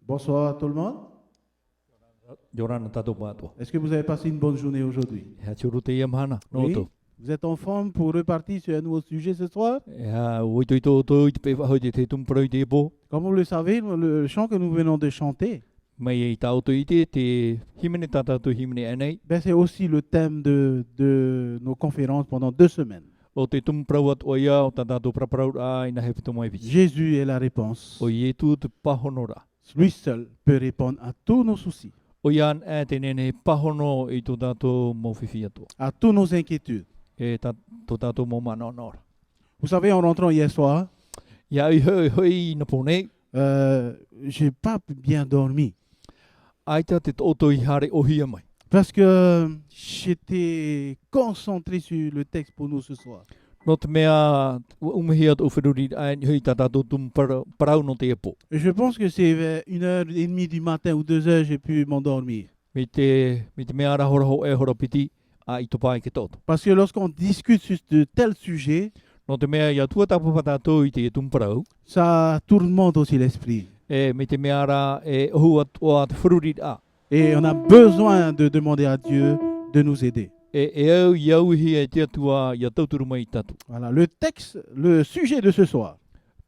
Bonsoir à tout le monde. Joran tato pato. Est-ce que vous avez passé une bonne journée aujourd'hui? Ha churu te yamhana Oui. noto. Vous êtes en forme pour repartir sur un nouveau sujet ce soir? Ha oito to te pe fa te tum pro te po. Comme vous le savez, le chant que nous venons de chanter, Mai ta auto ite te himene tata to himene anei. c'est aussi le thème de nos conférences pendant 2 semaines. O te tum pro wat oia o tata to pra pro a ina hefto mai vi. Jésus est la réponse. O ye tu te pahonora. Lui seul peut répondre à tous nos soucis, Oian e te nene pahono i to tato mo fifia to. à toutes nos inquiétudes. E to tato mo manonor. Vous savez, en rentrant hier soir, Ya i hoi na pone. j'ai pas bien dormi Aita te auto i hare o hia mai. parce que j'étais concentré sur le texte pour nous ce soir. No te mea umhiat o feruri ai hoi tata to tum prau no te po. Et je pense que c'est vers 1h30 du matin ou 2h, j'ai pu m'endormir. Me te mea ra hora ho e hora piti a i to pai ke toto. Parce que lorsqu'on discute sur de tels sujets, No te mea ia tua tapu patato i te tum prau. ça tourmente aussi l'esprit. E me te mea ra e ohu o at feruri a. Et on a besoin de demander à Dieu de nous aider. E au iau hi e te atua ia tauturu mai tatu. Voilà, le texte, le sujet de ce soir,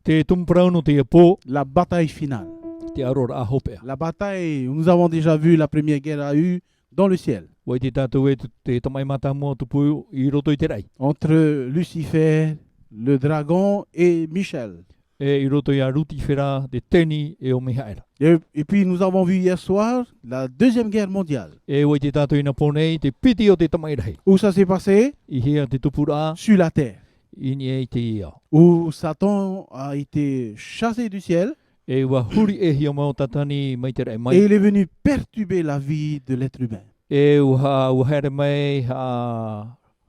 Te tum prau no te po la bataille finale. te arora a hopea. La bataille, nous avons déjà vu la première guerre a eu dans le ciel, Wai te tatou e te tamai mata mo tupu i roto i te rai. entre Lucifer, le dragon et Michel. E i roto i a rutifera te teni e o mehaera. Et puis nous avons vu hier soir la deuxième guerre mondiale. E wai te tatou ina ponei te piti o te tamai rai. Où ça s'est passé? I hea te tupura Sur la terre. i ni e te ia. Où Satan a été chassé du ciel E wa huri e hia mau tatani mai te rai et mai. il est venu perturber la vie de l'être humain. E uha here mai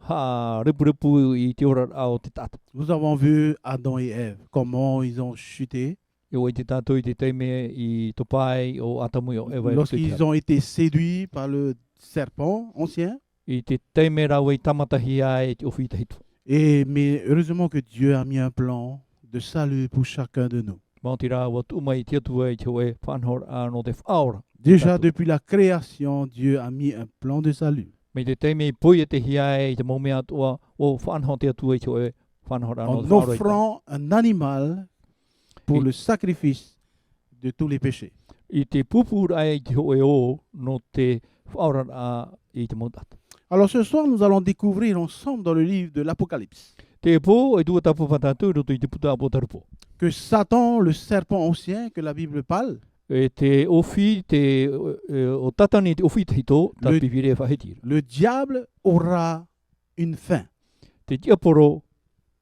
ha ripu i te ora ao te tata. Nous avons vu Adam et Ève, comment ils ont chuté E wai te tatou i te teime i topai o atamui o ewa e roto i te lorsqu'ils hara. ont été séduits par le serpent ancien. I te teime rau e tamatahi ai te ofi te hitu. Mais heureusement que Dieu a mis un plan de salut pour chacun de nous. Mauti rā wa tumai te atua i te oe whanhor a no te whaora. Déjà D'accord. depuis la création, Dieu a mis un plan de salut. Me te teime i pui e te hiai i te maumea atua o whanhor te atua i te oe whanhor a no En te whaora i te. offrant un animal pour Et- le sacrifice de tous les péchés. I te pupura ai te oe o no te whaora a i te mautata. Alors ce soir, nous allons découvrir ensemble dans le livre de l'Apocalypse Te po e tua tapu patatu i roto i te puta apo tarupo. que Satan, le serpent ancien que la Bible parle, E te ofi te o tatani te ofi te hito ta Le- pipire whahitira. le diable aura une fin. Te tiaporo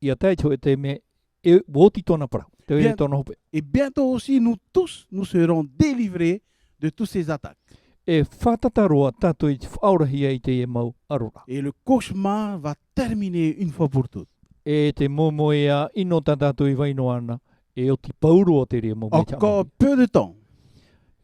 i a tai te te me e woti tona para. Te Bien. e tona hope. Et bientôt aussi, nous tous, nous serons délivrés de toutes ces attaques. E whatataroa tato i te whaurahia i te e mau arora. Et le cauchemar va terminer une fois pour toutes. E te momoea ino tatato i waino ana e o ti pauro o te rea mo me te Encore amahi. peu de temps,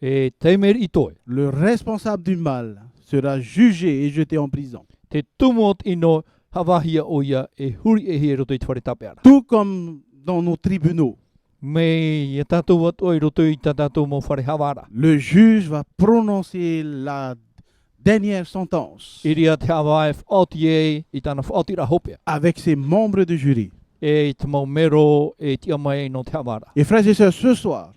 E teimer i toe. le responsable du mal sera jugé et jeté en prison. Te tumot ino hawahia o ia e huri e hie roto i te whare tape ara. Tout comme dans nos tribunaux, Me ia tato wat oi roto i tatato mo whare hawara. le juge va prononcer la dernière sentence Iria te hawa e whaoti e i tana whaoti ra hopea. avec ses membres de jury. E te mau mero e ti amai no te hawara. Et frères et sœurs, ce soir,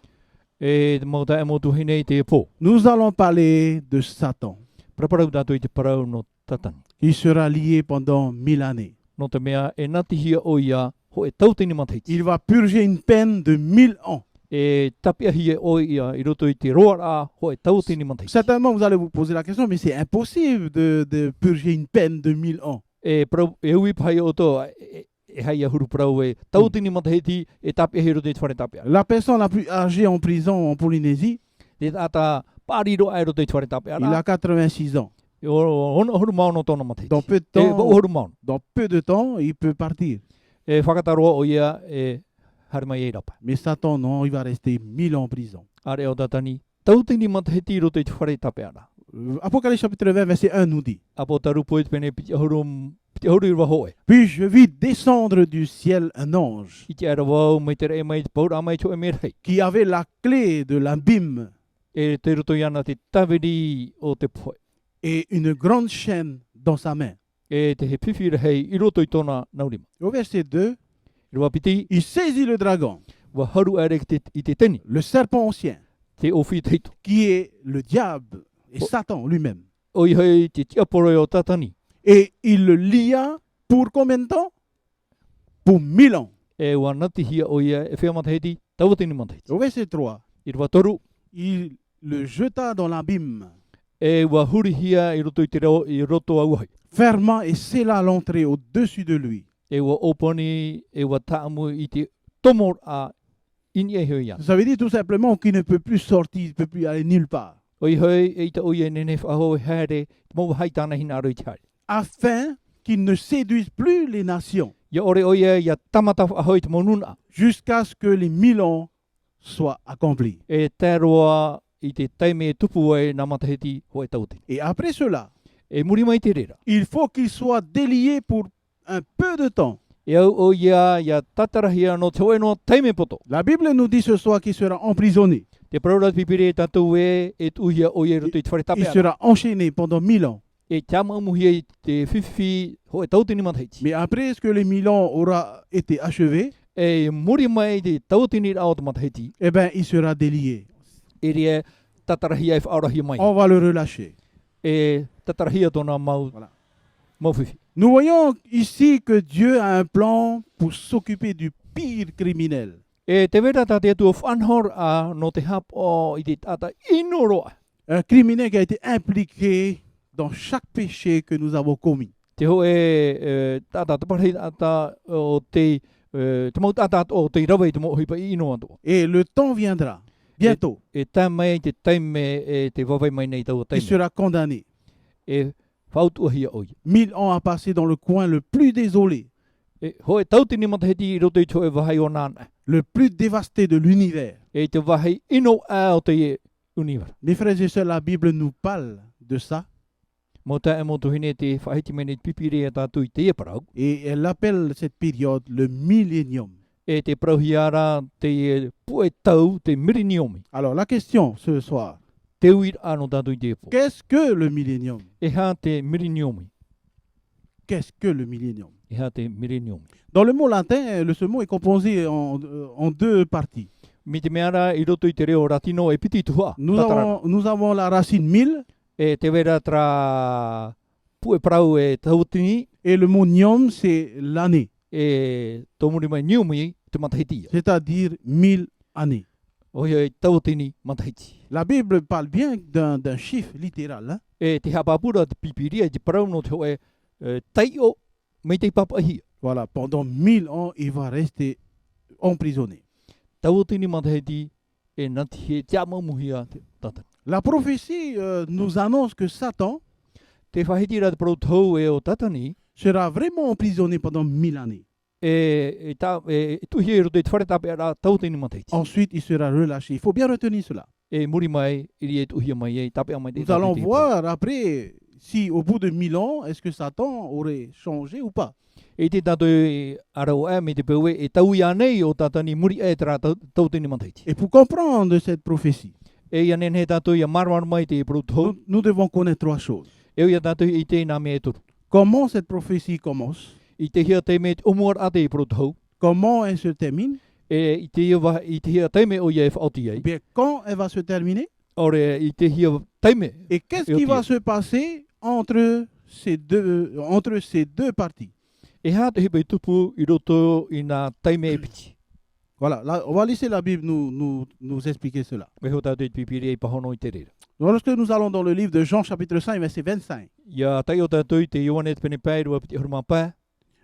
E te mau ta e motu hine i te e po. nous allons parler de Satan, Praparau tato i te parau no tatani. qui sera lié pendant 1000 années. No te mea e nati hia o ia ho e tautini mataiti. Il va purger une peine de 1000 ans. E tapia hia o ia i roto i te roa a ho e tautini mataiti. Certainement, vous allez vous poser la question, mais c'est impossible de purger une peine de 1000 ans. E prau e ui pai o to e hai a huru prau e tautini mataiti e tapia hia roto i te whare tapia. La personne la plus âgée en prison en Polynésie, Te tata pariro ai roto i te whare tapia. il a 86 ans. E huru mau no tona mataiti. Dans peu de E temps, huru mau. il peut partir. E whakataroa o ia e hare mai e rapa. Mais Satan, non, il va rester 1000 ans en prison. Are o tatani tautini mataiti i roto i te whare tapia. Apocalypse chapitre 20, verset 1 nous dit: Apo tarupo i te pene piti huru i rwa hoe. Puis je vis descendre du ciel un ange I te ara wau mai te rei mai te paura mai cho e merhei. qui avait la clé de l'abîme E te roto i ana te taweri o te poe. et une grande chaîne dans sa main. E te he whiwhira hei i roto i tōna naurima. Au verset 2, I roa piti, il saisit le dragon, wa haru are i te teni, le serpent ancien, te ofi te hito. qui est le diable et Satan lui-même. O i hei te tiaporo o tatani. Et il le lia pour combien de temps? Pour 1000 ans. E wa nati hia o ia e whea mataheti, tawatini mataheti. Au verset 3, I roa toru, il le jeta dans l'abîme, e wa huri hia i roto i te reo i roto au hai. fermant et scella l'entrée au-dessus de lui. E wa oponi, e wa taamu i te tomor a ini e hoi ia. Ça veut dire tout simplement qu'il ne peut plus sortir, il ne peut plus aller nulle part. O i hoi e ta o ia nene whaho haere, mou hai tāna hina aro i te haere. Afin qu'il ne séduise plus les nations, Ia ore o ia ia tamata whaho i te monuna. jusqu'à ce que les 1000 ans soient accomplis. E tāroa i te taime e tupu e nā mataheti ho e taute. Et après cela, E muri mai te rera. il faut qu'il soit délié pour un peu de temps. E au o ia tatarahia no te oe no taime poto. La Bible nous dit ce soir qu'il sera emprisonné. Te paraurat pipire e tātou e tuhia o ia roto i te whare tape Il ana. sera enchaîné pendant 1000 ans. E tāma muhia i te whiwhi ho e taute ni mataheti. Mais après ce que les 1000 ans aura été achevés, E muri mai te taute ni rao te mataheti. eh bien, il sera délié. E rea tatarahia e whaarahia mai. On va le relâcher. E tatarahia tōna Voilà. mau whiwhi. Nous voyons ici que Dieu a un plan pour s'occuper du pire criminel. E te vera tā te atu o whanhor a no te hap o i te tata inoroa. Un criminel qui a été impliqué dans chaque péché que nous avons commis. Te ho tata te parhei ata o te mau tata o te rawa i te mo hipa i ino atu. Et le temps viendra, bientôt, E tā mai te taime e te wawai mai nei tau o il taime. sera condamné. E whautua hia oi. 1000 ans à passer dans le coin le plus désolé, E ho e tautini mataheti i roto i tō e wahai o nāna. le plus dévasté de l'univers. E te wahai ino a o te e univer. Mes frères et sœurs, la Bible nous parle de ça Mo tā e mo tuhine te whahiti mene pipire a tātou i te e parau. et elle appelle cette période le millénium. E te parauhiara te e pue tau te miriniomi. Alors la question ce soir, Te uir ano tātou i te e po. qu'est-ce que le millénium? E hā te miriniomi. Qu'est-ce que le millénium? E hā te miriniomi. Dans le mot latin, ce mot est composé en deux parties. Mi te meara i roto i te reo ratino e piti tua. Nous avons la racine 1000 E te vera tra pue parau e tautini et le mot niom, c'est l'année, e tomuri mai niumi te matahitia. c'est-à-dire 1000 années. O e tautini matahiti. La Bible parle bien d'un chiffre littéral. Hein? E te hapapura te pipiria te parau no te hoe tai o mei te papahia. Voilà, pendant 1000 ans, il va rester emprisonné. Tautini matahiti e nati he tiama muhia te tata. La prophétie nous annonce que Satan Te whahitira te parau tau e o tatani sera vraiment emprisonné pendant 1000 années. e tuhi e roto i te whare tape ara tautini matahiti. Ensuite, il sera relâché. Il faut bien retenir cela. E muri mai, iri e tuhia mai e tape amai te Nous allons tape te voir après si au bout de 1000 ans, est-ce que Satan aurait changé ou pas. E te tātou e arau e me te peue e tau ia nei o tātani muri e tera tautini matahiti. Et pour comprendre cette prophétie, E ia nen he tātou ia marwar mai te protho. nous devons connaître trois choses. E ia tātou i te nā me e turu. Comment cette prophétie commence, I te hia te me omuar a te protho. comment elle se termine, E i te hia teime o ia e whaoti ou ei. bien quand elle va se terminer, Ore i te hia teime. et qu'est-ce qui va se passer entre ces deux parties. E hā te hipa i tupu i roto i nā teime e piti. Voilà, là, on va laisser la Bible nous expliquer cela. Me ho tātou i pipiri e pahono i te rera. Lorsque nous allons dans le livre de Jean chapitre 5, verset 25, Ia tai o tātou i te Ioane te pene pai rua piti huruma pā.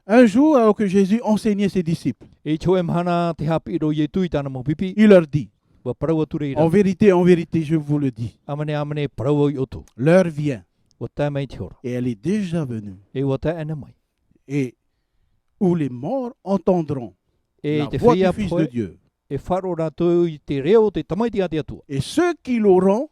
un jour, alors que Jésus enseignait ses disciples, E choe mhana te hapi ro i e tui tāna mo pipi. il leur dit, Wa paraua ture i en rā. vérité, je vous le dis, Amane paraua i oto. l'heure vient, Wa tā mai te ora. et elle est déjà venue, E wa tā ana mai. et où les morts entendront E la te voix du whea Fils poe. de Dieu. E wharo rātou i te reo te tamaiti a te atua. Et ceux qui l'auront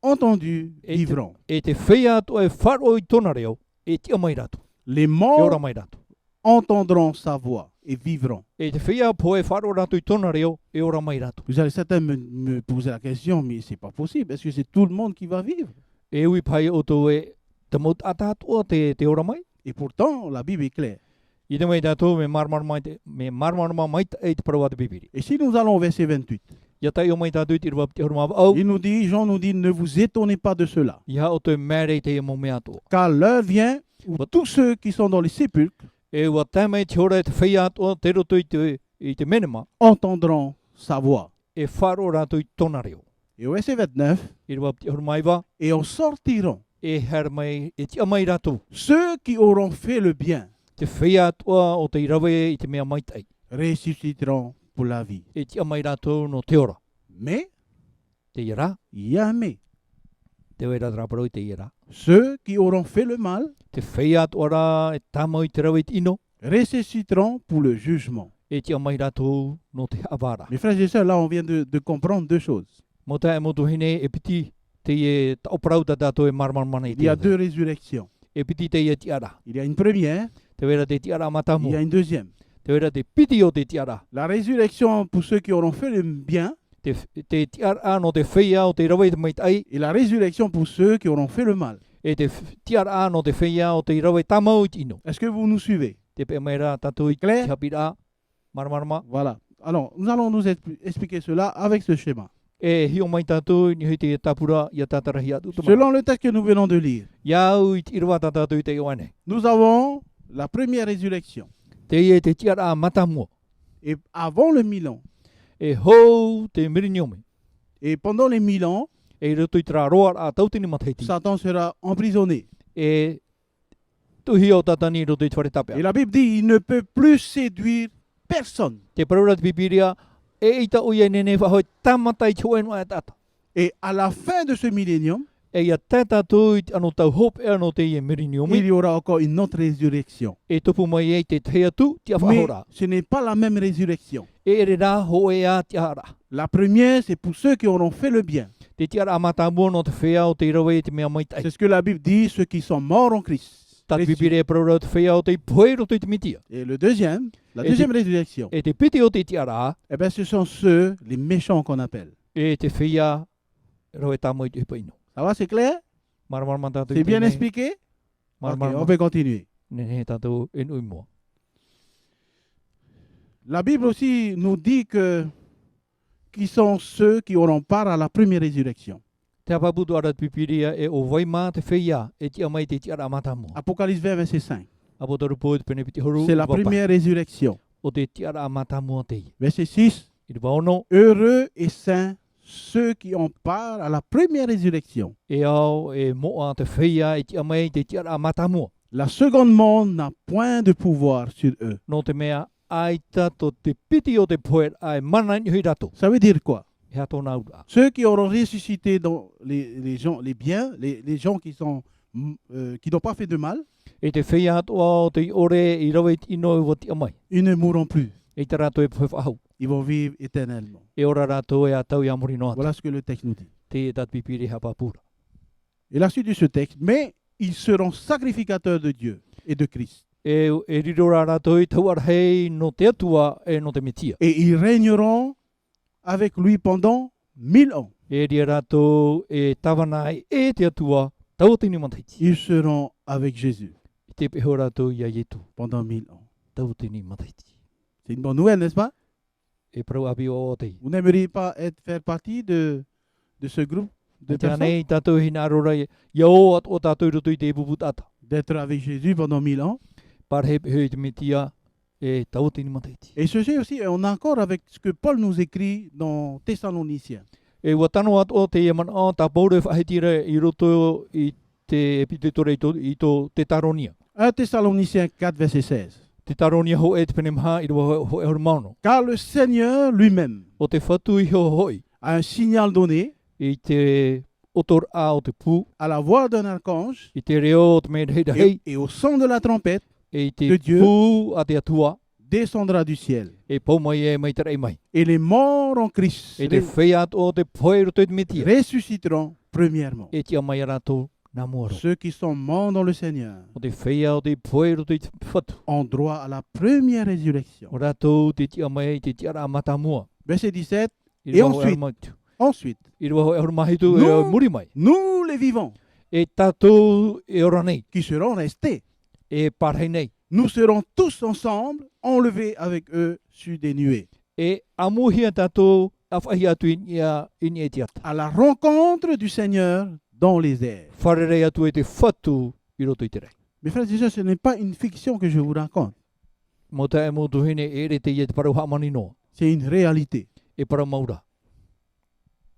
entendu Et vivront. E te whea atua e wharo i tōna reo, e tia mai rātou. Les E ora morts mai rātou. entendront sa voix et vivront. E te whia po e wharo rātou I tōna reo, e ora mai rātou. Vous allez certains me poser la question, mais c'est pas possible. Est-ce que c'est tout le monde qui va vivre? E ui pai o tō e te mot atatua te ora mai. Et pourtant, la Bible est claire. I te mai tātou me marmarama mai te parawa te pipiri. Et si nous allons au verset 28, Ia tai o mai tātou te rwa te horma au. il nous dit, Jean nous dit, ne vous étonnez pas de cela. Ia o te mere te mo mea tō. Car l'heure vient où tous ceux qui sont dans les sépulcres E ua tāmei te ora te whia tō te roto I te menema. entendront sa voix. E wharo rātou I tōna reo. Et au verset 29, I rwa te horma iwa. et en sortiront E her mai, e tia mai rātou. ceux qui auront fait le bien, Te whia toa o te irawe I te mea maitai. ressusciteront pour la vie. E tia mai rātou no te ora. Mais, Te ira, il y a un mais. te wera raparo I te ira. Ceux qui auront fait le mal Te whia toa ra e tāmau I te rawe I ino. ressusciteront pour le jugement. E tia mai rātou no te avara. Mes frères et sœurs, là on vient de comprendre deux choses. Mo tae motu hine e piti te e taoparau ta tātou e marmarmana I Il y a te. deux résurrections. E piti te e tiara. Il y a une première, Te wera te tiara il matamu. y a une deuxième. Te wera te piti o te tiara. La résurrection pour ceux qui auront fait le bien Te tiara no te whia o te rawe I te maitai. et la résurrection pour ceux qui auront fait le mal. E te tiara no te whia o te rawe tāmau I te ino. Est-ce que vous nous suivez? Te pe mai rā tātou I Clair? te hapira. Marmarama. Voilà. Alors, nous allons nous expliquer cela avec ce schéma. E hio mai tātou ni hui te tapura ia tātarahi atu tama. Selon le texte que nous venons de lire, Iau I te irwa tā tātou I te iwane. nous avons la première résurrection. Te e te tiara matamua. Et avant le 1000 ans, E hou te miriniome. et pendant les 1000 ans, E roto I tera roa a tautini mataiti. Satan sera emprisonné. E tuhi o tatani roto I te whare Et tapea. la Bible dit, il ne peut plus séduire personne. Te paraura te pipiria e ita uia nene whahoi tamata I te hoenua e tata. Et à la fin de ce millénium, E ia tātātou I te anō tau hop e anō te I e miriniomi. il y aura encore une autre résurrection. E tupu mai e te te atu te Mais awhahora. ce n'est pas la même résurrection. E re rā ho e a te ara. La première, c'est pour ceux qui auront fait le bien. Te tiara amata mua no te whea o te irawe te mea maitai. C'est ce que la Bible dit, ceux qui sont morts en Christ. Tatu pipire e paraura te whea o te poero te mitia. Et le deuxième, la Et deuxième résurrection, E te piti o te tiara, eh bien, ce sont ceux, les méchants qu'on appelle. e te whea roe tāmoi te hipaino. Ça va, c'est clair? Marmarama tātou C'est bien expliqué? Ok, on Marmarama. peut continuer. Nene tātou e nui mua. La Bible aussi nous dit que qui sont ceux qui auront part à la première résurrection. Te apaputu ara te pipiria e o waima te whea e tia mai te tiara amata mua. Apocalypse 20, verset 5. Apotaru po te pene piti horu. C'est la wapa. première résurrection. O te tiara amata mua te i. Verset 6. I te waono Heureux et saints ceux qui ont part à la première résurrection. e au e moa te whea e tia mai te tiara amata mua. La seconde mort n'a point de pouvoir sur eux. No te mea aita to te piti o te poer ai mana ni hui rato. Ça veut dire quoi? He ato na ura. Ceux qui auront ressuscité dans les gens, les biens, les gens qui n'ont pas fait de mal, E te whea atoa o te ore I rawe te ino e wa tia mai. ils ne mourront plus. E te rato e poe whahau. Ils vont vivre éternellement. E ora rato e a tau i amori no atu. Voilà ce que le texte nous dit. Te e tat pipiri hapa pura. Et la suite de ce texte, mais ils seront sacrificateurs de Dieu et de Christ. E riro ra rato I tau arhei no te atua e no te metia. Et ils régneront avec lui pendant 1000 ans. E ria rato e tawanai e te atua tau tini mataiti. Ils seront avec Jésus I te peho rato I a yetu pendant 1000 ans. tau tini mataiti. C'est une bonne nouvelle, n'est-ce pas? E prau api o te. Vous n'aimeriez pas faire partie de ce groupe de Te personnes? anei tātou hina arora ia o at o tātou roto I te ebubu tata. D'être avec Jésus pendant 1000 ans. Par he peho I te metia e tau tini mataiti. Et ceci aussi est en accord avec ce que Paul nous écrit dans Thessaloniciens. E watano at o te eman o ta paure whahetira I roto I te epitetore I to te taronia. 1 Thessaloniciens 4, verset 16. Te taronia ho e te pene maha I roa ho e hormano. Car le Seigneur lui-même O te whatu I ho hoi. a un signal donné I te otor a o te pū. à la voix d'un archange I te reo o te mea hei hei. et au son de la trompette E I te de Dieu. pū a te atua. descendra du ciel. E pau mai e mai tera mai. Et les morts en Christ E te whea o te poe roto I te metia. ressusciteront premièrement. E tia mai rato nā mua ro. Ceux qui sont morts dans le Seigneur O te whea o te poe ro te whatu. ont droit à la première résurrection. O rātou te tia mai te tia rā mata mua. Verset 17. I Et rua ho e ensuite, maitu. Ensuite, I rua ho e mahitu e No. muri mai. nous les vivants E tātou e ora nei. qui serons restés, E parhei nei. nous serons tous ensemble enlevés avec eux sur des nuées E amuhia tātou awhahi atu ia e tiata. à la rencontre du Seigneur dans les airs. Wharerei atu e te whatu i roto i te rei. Mes frères et sœurs, ce n'est pas une fiction que je vous raconte, Mo te e mo tuhine e re te ia te parau hamani noa. c'est une réalité. E parau maura.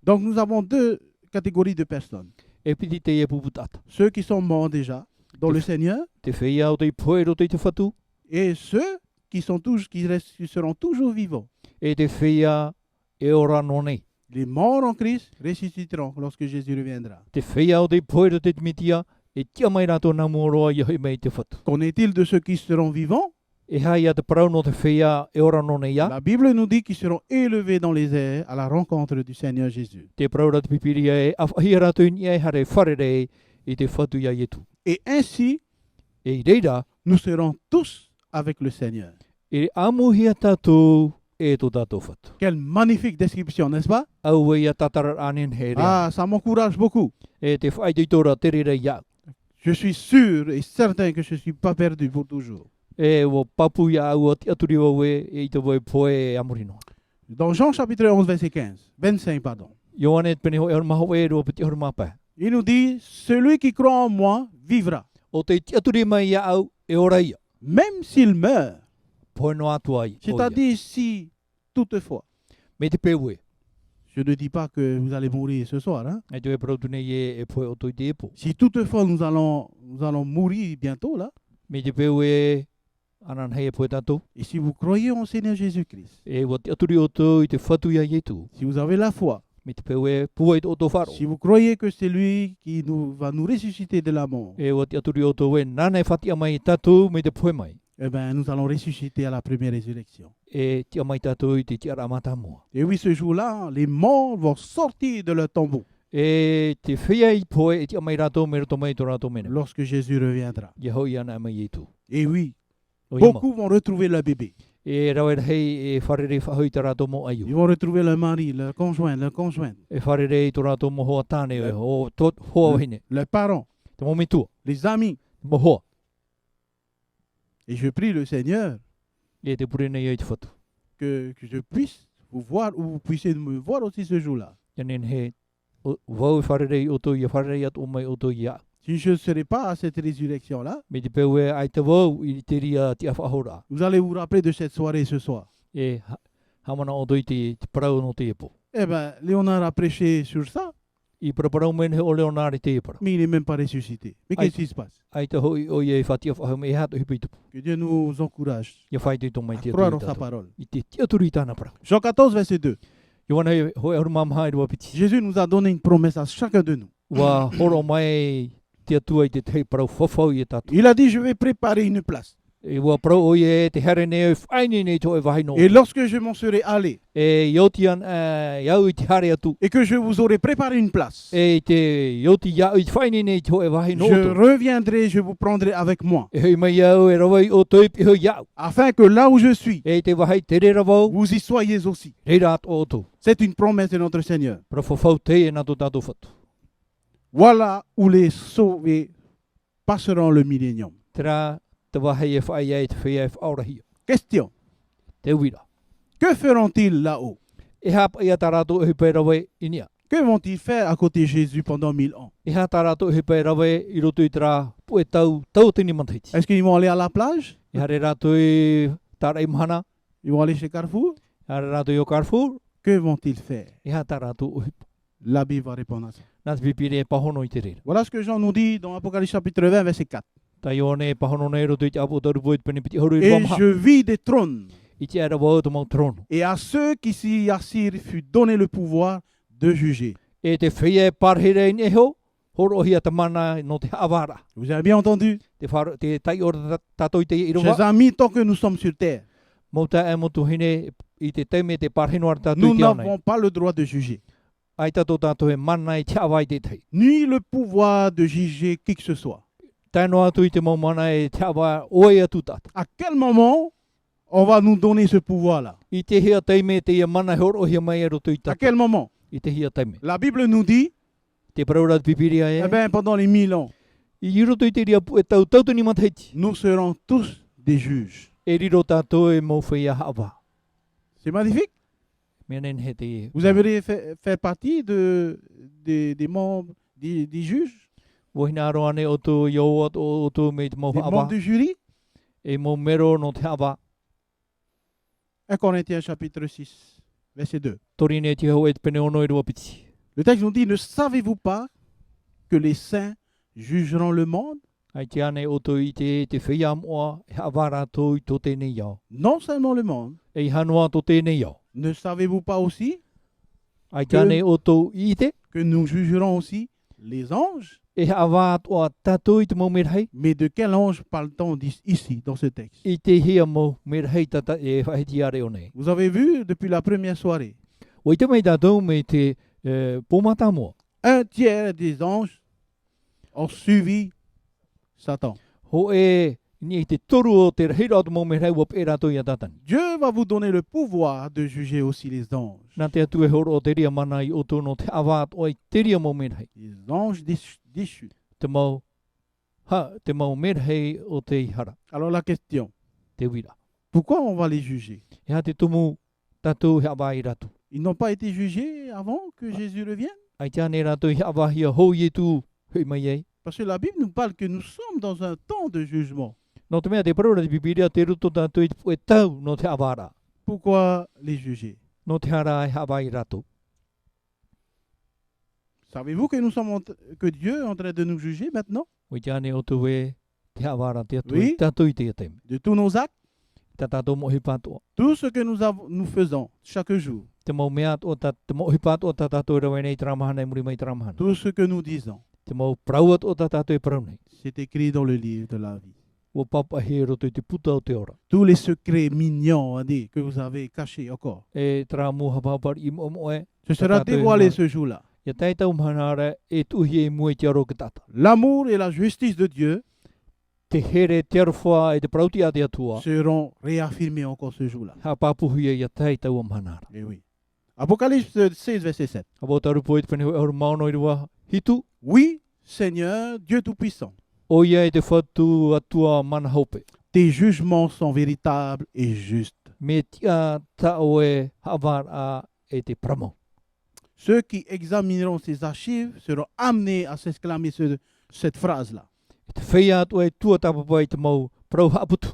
Donc nous avons deux catégories de personnes. E piti te e puputata. Ceux qui sont morts déjà dans le Seigneur Te whea o te poe roto i te whatu. et ceux qui seront toujours vivants. E te whea e ora no nei. Les morts en Christ ressusciteront lorsque Jésus reviendra. Te whea o te poe roto i te mitia. E tia mai rātou nā muoroa i hoi mei te whatu. Qu'en est-il de ceux qui seront vivants? E hai a te parau no te whea e ora no nei ia. La Bible nous dit qu'ils seront élevés dans les airs à la rencontre du Seigneur Jésus. Te parau rā te pipiria e awhahi rātou i e hare wharerei i te whatu ia ietu. Et ainsi, E i reira, nous serons tous avec le Seigneur. e amuhia tātou e tō tātou whatu. Quelle magnifique description, n'est-ce pas? Au e ia tatara anen he rea. Ah, ça m'encourage beaucoup. E te whai te tora te rere ia. Je suis sûr et certain que je ne suis pas perdu pour toujours. E o papu ia au ati aturi wau e i te voi poe e amurino. Dans Jean chapitre 11, verset 15, 25, pardon, Ioane te pene ho e maho e roa piti hor mapa. il nous dit, celui qui croit en moi vivra, O te iti aturi mai ia au e ora ia. même s'il meurt. Poe no atu ai. o ia. C'est-à-dire si, toutefois, Me te pewe. je ne dis pas que vous allez mourir ce soir, hein? E te e parau tune e poe o toi te epo. Si toutefois nous allons mourir bientôt là, Me te pewe anan hei e poe tātou. et si vous croyez en Seigneur Jésus-Christ, E wa te aturi o tō i te whatu ia ietu. si vous avez la foi, Me te pewe pua i te o tō wharo. si vous croyez que c'est lui qui va nous ressusciter de la mort, E wa te aturi o tō e nana e whatia mai tātou me te poe mai. eh bien, nous allons ressusciter à la première résurrection. E tia mai tātou i te tia ramata mua. Et oui, ce jour-là, les morts vont sortir de leur tombeau E te whia i poe e tia mai rātou me rato mai tō rātou mena. lorsque Jésus reviendra. Ia hoi ana mai i tū. Et oui, O ia ma. beaucoup vont retrouver leur bébé. E rau hei e wharere whahoi tā rātou mo Ils aiu. vont retrouver leur mari, leur conjoint, leur conjointe, E wharere i tō rātou mo hoa tāne e ho hoa hine. leurs parents, Te mo me tua. les amis. Mo hoa. Et je prie le Seigneur E te pure nei e te whatu. que je puisse vous voir ou vous puissiez me voir aussi ce jour-là. Ia nen he wau e wharere i o tō ia wharere atu o mai o tō ia. Si je ne serai pas à cette résurrection-là, Me te pewe ai te wau i te ria tia whahora. vous allez vous rappeler de cette soirée ce soir. E hamana o tō i te parau no te epo. Eh bien, Léonard a prêché sur ça, I paraparau men he o Leonari te epara. mais il n'est même pas ressuscité. Mais Aïe. qu'est-ce qui se passe? Ai te hoi o ie whatia whahau me e hato hipi tupu. Que Dieu nous encourage Ia whai te tō mai à te croire en aturi sa tātou. parole. I te tiaturi tāna parau. Jean 14, verset 2. Ioana he hoi aru mamahai rua piti. Jésus nous a donné une promesse à chacun de nous. Wa horo mai te atua i te tei parau whawhau i e tātou. Il a dit, je vais préparer une place. E wa parau o ie te here ne o whaini nei tō e wahi no. Et lorsque je m'en serai allé E iotian iau i te hare atu. et que je vous aurai préparé une place, E te ioti iau i te whaini nei tō e wahi no je tō. reviendrai, je vous prendrai avec moi, E hoi mai iau e rawai o tō ipi hoi iau. afin que là où je suis, E te wahai te re rawau. vous y soyez aussi. Reira atu o tō. C'est une promesse de notre Seigneur. Para whawhau te e nā tō tātou whatu. Voilà où les sauvés passeront le millénium. Tera te wahai e whai e te whea e whaurahia. Question, Te wira. que feront-ils là-haut? E hapa ia tā rātou e hipai rawe inia. Que vont-ils faire à côté de Jésus pendant 1000 ans? E ha tā rātou e hipai rawe i roto i tera pue tau tini mataiti. Est-ce qu'ils vont aller à la plage? E hare rātou e tāra i mahana. Ils vont aller chez Carrefour? E hare rātou i o Carrefour. Que vont-ils faire? E ha tā rātou o hipa. La Bible va répondre à ça. Nā te pipire e pahono i te rera. Voilà ce que Jean nous dit dans Apocalypse chapitre 20, verset 4. Tai o ne pahono nei roto i te apo taru poe te pene piti horu i Et wamaha. je vis des trônes, I te ara wau to mau trono. et à ceux qui s'y assirent fut donné le pouvoir de juger. E te whea e parhere i neho. Horo hia te mana no te awara. Vous avez bien entendu? Te tai o tātou i te Chers irowa. amis, tant que nous sommes sur terre, Mauta e motu hine i te teime te parhino ar tātou nous i te aunei. n'avons pas le droit de juger. ai tatou tātou he mana i te awai te tei. ni le pouvoir de juger qui que ce soit. Taino atu i te mau mana e te awa oe atu tātou. À quel moment on va nous donner ce pouvoir-là? I te hea teime te ia mana he oro hea mai e roto i À tātou. quel moment? I te hea teime. La Bible nous dit, Te paraura te pipiria e. eh bien, pendant les 1000 ans, I roto i te ria pu e tau tautu ni mataiti. nous serons tous des juges. E riro tātou e mau whaia hawa. C'est magnifique. Mea nen he te... Vous aimeriez faire partie des membres, des juges, Wahina aro ane o tō iau o tō me te mau des hawa. membres du jury? E mau mero no te hawa. 1 Corinthiens chapitre 6, verset 2. Torine te hau e te pene ono i rua piti. Le texte nous dit, ne savez-vous pas que les saints jugeront le monde? Ai te ane o tō i te whia moa he hawa rātou i tō tēnei iau. Non seulement le monde. E i hanua tō tēnei iau. Ne savez-vous pas aussi Ai te ane o tō i te. que nous jugerons aussi les anges? E hawa toa tātou i te mau merhei. Mais de quel ange parle-t-on ici, dans ce texte? I te hea mau merhei tata e whahiti are o nei. Vous avez vu depuis la première soirée, O i te mei tātou me te pōmata mua. 1/3 des anges ont suivi Satan. Ho e ni te toru o te rehira o te mau merhei wap e rātou i a tatani. Dieu va vous donner le pouvoir de juger aussi les anges. Nā te atu e horo o te ria mana i o tōno te awāt o i te ria mau merhei. Les anges déchus. Te mau merhei o te ihara, Alors la question, te wira. pourquoi on va les juger? E ha te tumu tātou he awa i rātou. Ils n'ont pas été jugés avant que Jésus revienne? Ai te ane rātou he awa hia hou i tu hui mai ei. Parce que la Bible nous parle que nous sommes dans un temps de jugement. No te mea te paraura te pipiria te ruto tātou i te tau no te awara. Pourquoi les juger? No te hara he awa i rātou. Savez-vous que que Dieu est en train de nous juger maintenant? O te ane o tu e te awara te atu Oui. i tātou i te ateme. De tous nos actes, Ta tātou mohi pātoa. tout ce que nous faisons chaque jour, Te mau mea o ta te mohi pātoa ta tātou e rawa nei taramahana e muri mai taramahana. tout ce que nous disons, Te mau prauat o ta tātou e parau nei. c'est écrit dans le livre de la vie. O papa he roto i te puta o te ora. Tous les secrets mignons que vous avez cachés encore, E tera muha papar i mo e. ce sera Tata, dévoilé ce jour-là. Ia taitau mahanara e tuhi e mua i te aro ki tata. L'amour et la justice de Dieu Te here te arwha e te prauti a te atua. seront réaffirmés encore ce jour-là. Ha papuhi e ia taitau mahanara. Eh oui. Apocalypse 16, verset 7. Abo taru po i te pene hoi maono i rua hitu. Oui, Seigneur, Dieu Tout-Puissant, O ia e te whatu atua mana haupe. tes jugements sont véritables et justes. Me tia tau e hawara e te pramo. Ceux qui examineront ces archives seront amenés à s'exclamer cette phrase-là. Te whea atua e tua tapapa i te mau prau haputu.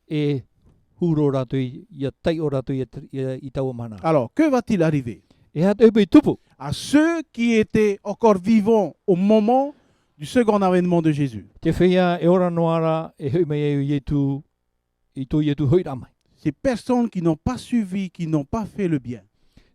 E huro ratu ia tai o ratu i tau mana. Alors, que va-t-il arriver E hat epe i tupu. à ceux qui étaient encore vivants au moment du second avènement de Jésus? Te whea e ora noara e hui mai e ietu i tō ietu hoi ramai. Ces personnes qui n'ont pas suivi, qui n'ont pas fait le bien.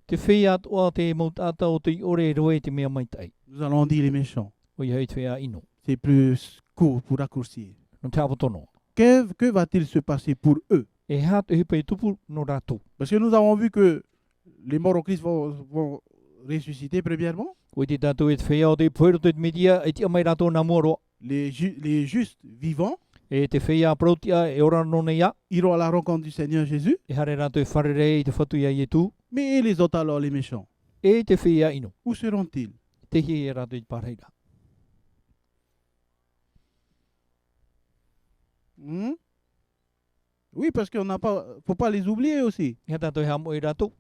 Te whea atua te mautata o te ore roe te mea mai tai. Nous allons dire les méchants. O i hei te whea ino. C'est plus court pour raccourcir. No te apotono. Que va-t-il se passer pour eux? E hat e hipa i tupu no rātou. Parce que nous avons vu que les morts au Christ vont ressusciter premièrement. O i te tātou e te whea o te puero te media e te amai rātou nā muaroa. Les justes vivants E te whea prautia e ora no nei a. iront à la rencontre du Seigneur Jésus. E hare rātou e wharere i te whatu ia ietu. Mais les autres alors, les méchants, E te whea ino. où seront-ils? Te hi e rātou i te pārheira. Hmm? Oui, parce qu'on n'a pas, faut pas les oublier aussi. E tātou e hamo i rātou.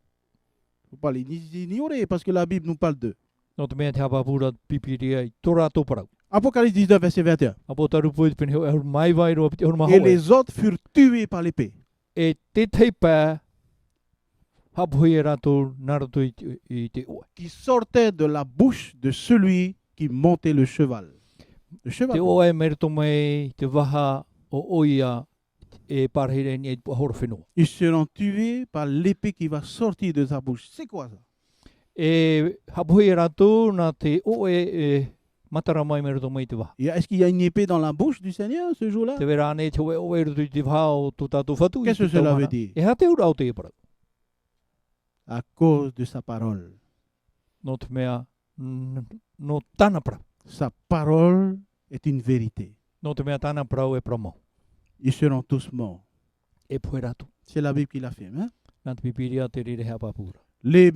Faut pas les ignorer parce que la Bible nous parle d'eux. No te mea te hapapura pipiria i tō rātou parau. Apocalypse 19, verset 21. Apo taru po i te pene e hur mai vai roa piti hur maho Et e. les autres furent tués par l'épée. E te teipa hapuhi e rātou narato i te oe. Qui sortaient de la bouche de celui qui montait le cheval. Le cheval. Te oe merito mai te waha o oia e parhere ni e horo whenua. Ils seront tués par l'épée qui va sortir de sa bouche. C'est quoi ça? E hapuhi e rātou nā te oe e matara mai merito mai te waha. Est-ce qu'il y a une épée dans la bouche du Seigneur ce jour-là? Te wera ane te oe rutu i te waha o tō tātou whatu. Qu'est-ce que cela veut dire? E ha te ura o te e parau. À cause de sa parole. no te mea no tana pra. Sa parole est une vérité. No te mea tana pra e promo. Ils seront tous morts. E poeratu. C'est la Bible qui l'affirme. Hein? Nā te pipiria te rire hea papura. Les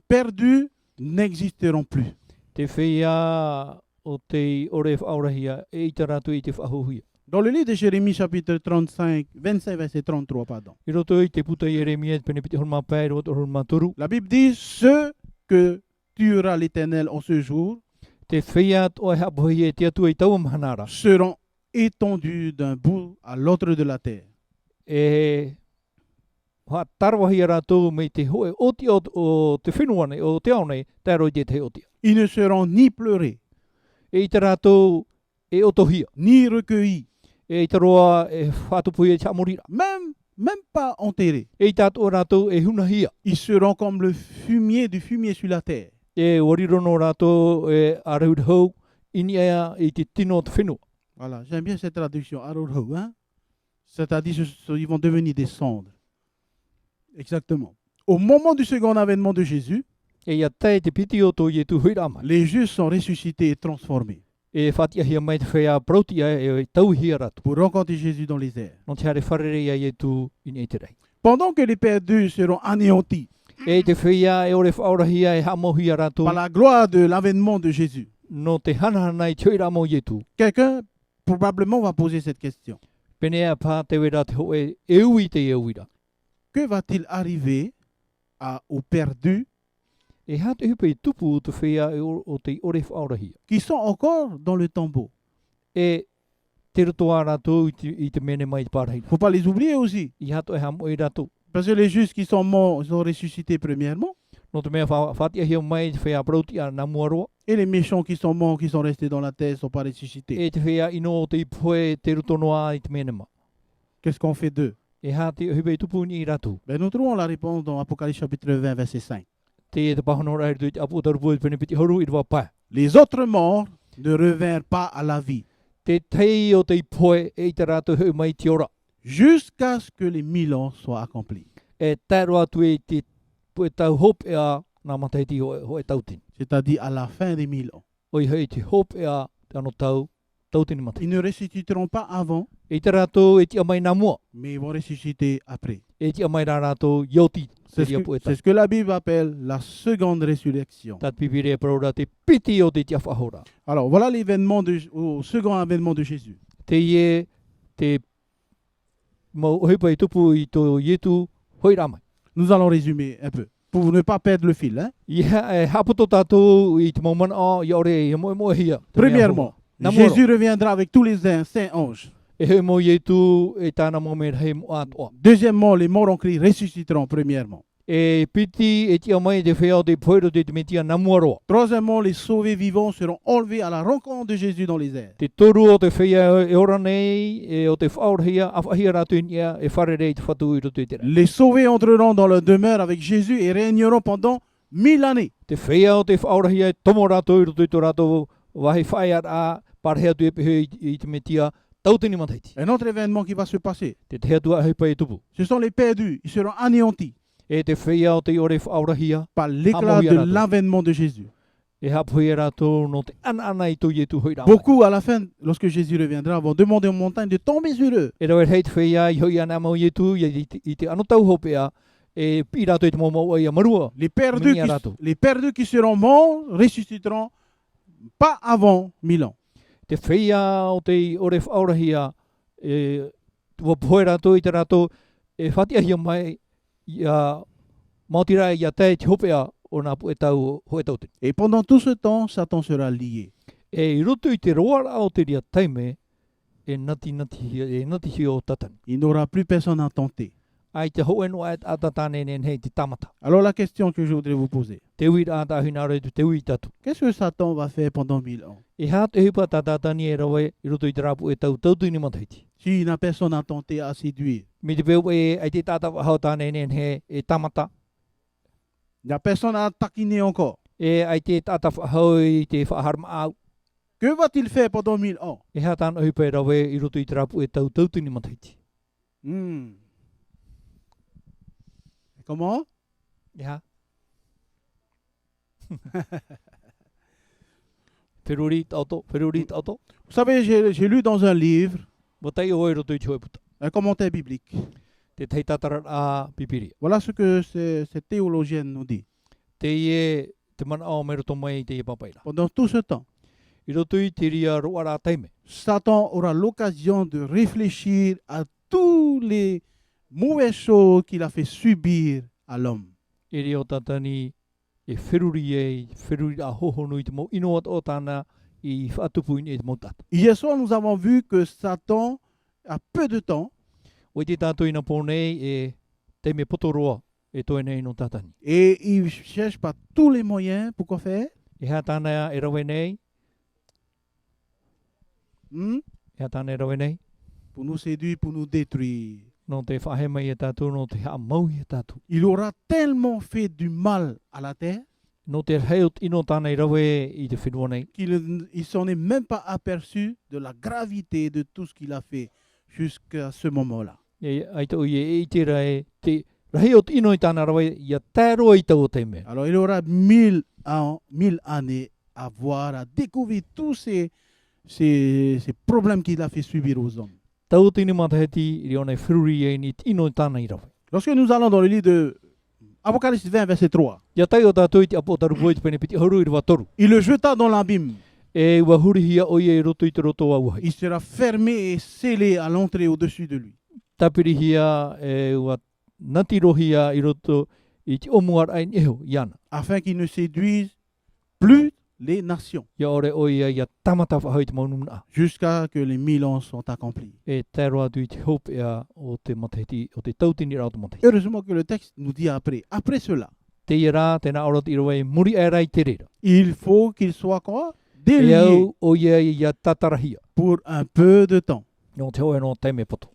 perdus n'existeront plus. Te whia o te ore whaurahia e ita ratu i te whahuhia. Dans le livre de Jérémie, chapitre 25, verset 33, pardon. I roto i te puta i Eremia pene piti horma pai roto horma toru. La Bible dit, ceux que tuera l'Éternel en ce jour Te whia o e hapohi e te atu i tau mahanara. seront étendus d'un bout à l'autre de la terre. E ha tarwahia rātou me te hoe oti o te whenua nei, o te ao nei, tēro i te otia. Ils ne seront ni pleurés, E i te rātou e otohia. ni recueillis, E i te roa e whātupu e te amorira. même pas enterrés. E i tātou rātou e hunahia. Ils seront comme le fumier du fumier sur la terre. E warirono rātou e arauhau ini ea i te tino te whenua. Voilà, j'aime bien cette traduction, Arohau, hein? C'est-à-dire ils vont devenir des cendres. Exactement. Au moment du second avènement de Jésus, E ia tei te piti o tō i tu huirama. les justes sont ressuscités et transformés E whatia hia mai te whea prautia e tauhia rātou. pour rencontrer Jésus dans les airs. No te hare wharere ia i tu ini e te rei. Pendant que les perdus seront anéantis E te whea e ore whaurahia e hamohia rātou. par la gloire de l'avènement de Jésus, No te hanahana i te huiramo i tu. quelqu'un probablement va poser cette question. Pene ea pā te wera te hoe e ui te e uira. Que va-t-il arriver aux perdus E hā te hupe i tupu te whea e o te ore whaurahia. qui sont encore dans le tombeau? E te rotoa rātou i te mene mai te pārhei. Il ne faut pas les oublier aussi. I hato e hamo i rātou. Parce que les justes qui sont morts sont ressuscités premièrement. No te mea whatia hia mai te whea prautia na muaroa. Et les méchants qui sont morts, qui sont restés dans la terre, ne sont pas ressuscités. E te whea ino o te ipoe te rotonoa i te mene ma. Qu'est-ce qu'on fait d'eux? E hā te hupe i tupu ni i rātou. Ben, nous trouvons la réponse dans Apocalypse chapitre 20, verset 5. Te e te pahono rai tu i te apu tarupu i pene piti horu i te wapa. Les autres morts ne revinrent pas à la vie Te tei o te ipoe e i te rātou hui mai te ora. jusqu'à ce que les 1000 ans soient accomplis. E tēro atu e te pue tau hope ea nā mataiti ho e tautini. C'est-à-dire à la fin des 1000 ans. Oi hei te hope ea te ano tautini matai. Ils ne ressusciteront pas avant, E te rātou e te amai nā mua. mais ils vont ressusciter après. E te amai rā rātou ioti. C'est ce que la Bible appelle la seconde résurrection. Tat pipire e parora te piti o te tia whahora. Alors voilà l'événement au second avènement de Jésus. Te ie te mau hipa i tupu i tō ietu hoi rāmai. Nous allons résumer un peu, pour ne pas perdre le fil. Hein? Ia e hapoto tātou i te maumana o i ore i moe hia. Premièrement, Jésus reviendra avec tous les saints anges. E hei mo ietu e tāna mo me hei mo atoa. Deuxièmement, les morts en Christ ressusciteront premièrement. E piti e tia mai te whea o te poero te metia namuaroa. Troisièmement, les sauvés vivants seront enlevés à la rencontre de Jésus dans les airs. Te toru o te whea e ora nei, e o te whaurahia, awhahia rātu inia, e wharere i te whatu i roto i te rei. Les sauvés entreront dans leur demeure avec Jésus et régneront pendant 1000 années. Te whea o te whaurahia e tomo rātu i roto i tō rātu, wahi whaiat a, parhea tu e pehe i te metia, tautini mataiti. Un autre événement qui va se passer, Te hea tua hei pai tupu. ce sont les perdus. Ils seront anéantis E te whea o te ore whaurahia, par l'éclat de l'avènement de Jésus. e hapuhi rātu no te ana i tō ietu hoi rāmai. Beaucoup, à la fin, lorsque Jésus reviendra, vont demander aux montagnes de tomber sur eux. E rau e hei te whea i hoi ana mau ietu, i te anotau hopea, e pi rātu i te maumau ai a marua. Les perdus qui seront morts ressusciteront pas avant 1000 ans. Te whea o te ore whaurahia, e tua poe rātu i te rātu, e whatia hia mai, ia mautirai ia tei te hopea o nā pu e tau hoe tautini. Et pendant tout ce temps, Satan sera lié. E i roto i te roara o te ria taime, e nati hi o tatani. Il n'aura plus personne à tenter. Ai te hoe no ai atatane nen hei te tamata. Alors la question que je voudrais vous poser, Te ui rāta hina re tu te ui tatu. qu'est-ce que Satan va faire pendant 1000 ans? E hā te hipa tātātani e rawe i roto i te rapu e tau tautini mataiti. S'il n'a personne à tenter à séduire, Mi te peo e ai te tāta hautane nen he e tamata. il n'y a personne à taquiner encore. E ai te tāta hau i te whaharma au. Que va-t-il faire pendant 1000 ans? E hā tāna hipa e rawe i roto i te rapu e tau tautini mataiti. Comment? E hā? Feruri auto, Feruri auto. Vous savez, j'ai lu dans un livre Botai oiro tui choi puta. un commentaire biblique. Te tei tatara a pipiri. Voilà ce que cette théologienne nous dit. Te ie te mana o mero to mai te ie papaila. Pendant tout ce temps, I roto i te ria roara taime. Satan aura l'occasion de réfléchir à tous les mauvaises choses qu'il a fait subir à l'homme. E rio tatani e feruri a hohonu i te mo ino o tana i whaatupu i te mo tata. Hier soir, nous avons vu que Satan a peu de temps O i te tātou ina pōnei e teime potoroa e toi nei no tatani. et il cherche par tous les moyens pour quoi faire. E hea tāna e rawe nei, Hmm? e hea tāna e rawe nei, Pour nous séduire, pour nous détruire. no te whahe mai e tātou, no te hea mau i e tātou. Il aura tellement fait du mal à la terre No te heot ino tāna i rawe i te whenua nei, qu'il ne s'en est même pas aperçu de la gravité de tout ce qu'il a fait jusqu'à ce moment-là. e ai tau i e te rai, te raheot ino i tāna rawe, ia tāroa i tau o te mea. Alors il aura 1000 années à voir, à découvrir tous ces problèmes qu'il a fait subir aux hommes. Tau tini mataheti i reo nei whiruri e ni ino i tāna i rawe. Lorsque nous allons dans le livre de Apocalypse 20, verset 3, Ia tai o tātou i te apo taru poi te pene piti haru i rwa toru. il le jeta dans l'abîme. E ua hurihia o ia i roto i te roto au hai. Il sera fermé et scellé à l'entrée au-dessus de lui. Tapirihia e ua natirohia i roto i te omuar ai eho iana. Afin qu'il ne séduise plus les nations Ia ore o ia tamata whahoi te maunumna. jusqu'à que les 1000 ans sont accomplis. E tēro atu i te hope ea o te mataheti, o te tautini rao te mataheti. Heureusement que le texte nous dit après. Après cela, Te ia rā, tēnā aurot i roe, muri e rai te rera. il faut qu'il soit quoi? E Délié au o ia tatarahia. pour un peu de temps. No te hoe no teime poto.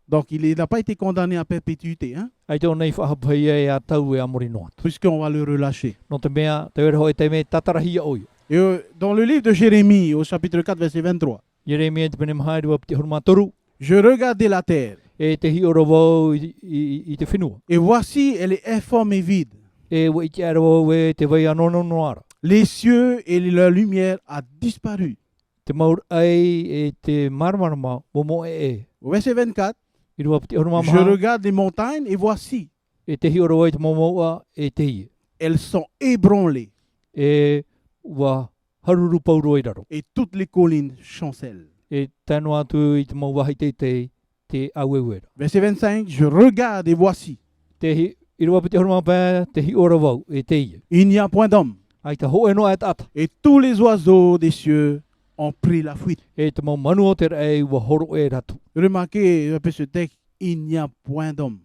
Donc il n'a pas été condamné à perpétuité, hein, Ai teo nei whahapai e a tau e a mori noat. puisqu'on va le relâcher. No te mea, te wera hoi teime tatarahia o ia. Et dans le livre de Jérémie, au chapitre 4, verset 23, Jeremia te pene mahai rua piti huruma toru. je regardais la terre, E te hi oro wau i te whenua. et voici, elle est informe et vide. E wa i te aro e te vai anono noara. Les cieux et leur lumière a disparu. Te maur ai e te marmarama momo e. Au verset 24, I rua piti huruma je maha. regarde les montagnes et voici, E te hi oro e te momoa e te hi. elles sont ébranlées E wa haruru pauro i raro. et toutes les collines chancellent. E tēnu atu i te mau wahi te auewera. Verset 25, je regarde et voici, Te hi, i rua piti huruma pē, te hi oro wau e te hi. il n'y a point d'homme. Ai te ho e no e ata. Et tous les oiseaux des cieux ont pris la fuite. E te mau manu o te rei wa horo e ratu. Remarquez un peu ce texte, il n'y a point d'homme.